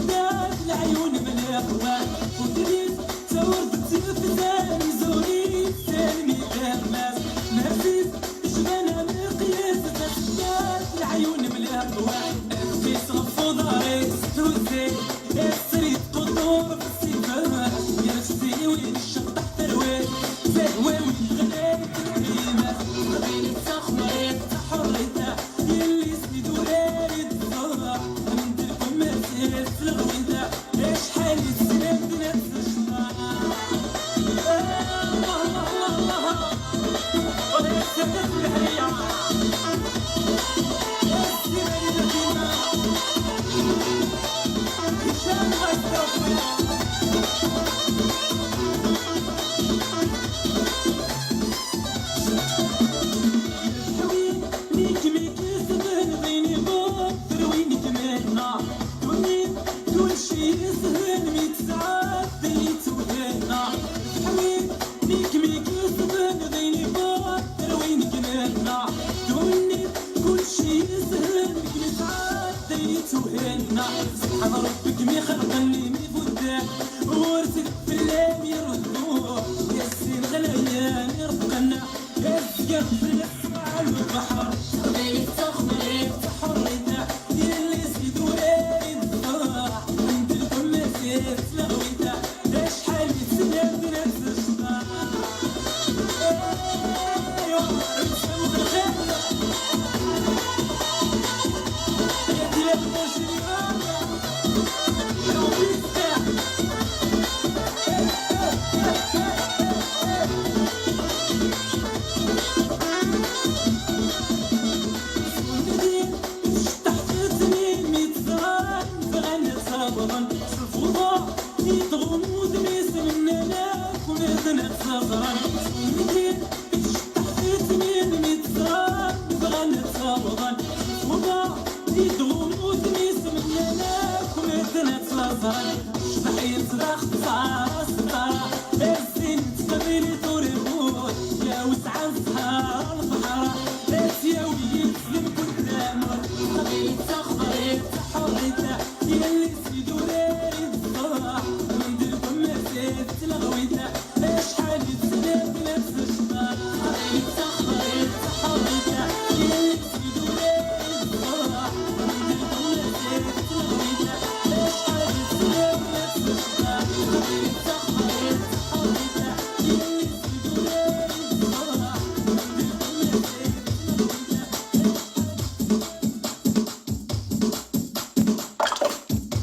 سداد العيون ملاقوان ودريت تورد تفزان زوري سالمي غرماس نرفيس جبانها مقياس سداد العيون ملاقوان في صفو داري ستوزي السريد قطور في السفر يا رشدي وين الشط تحت الوين زهوة وين غلاي تكريمات بين التخمير تحريته يلي سيدو راري الضرع من دلكم مسير في الغويدة شحال السلام بنفس الشطار الله الله الله ولا يسبب الحرية يا السيرة القديمة هشام غير يسهل ميت ساعات ديت وهنا حوين ليك ميك يسهل غيني باطر وين كنانا دوني كل شي يسهل ميك ساعات ديت وهنا سبحان ربك مي خلقني مي فدان ورثك في الليل يردوه يا السين غليان يرفقنا يا السقف في السماء والبحر بين التخمير تحريته يلي سيدو رايد الفرح لغويته شحال يتسلم بنفس الشطار ايوا نسمو بالخير يا ديال المجرمين لو بيستاع تحت السنين ميتزان فغنى صبرا غموض ميسمنا لك ومذنب صغرا مدين تحت سنين ميتزان فغنى صبرا وضع زيد غموض ميسمنا لك ومذنب صغرا شبح يصرخ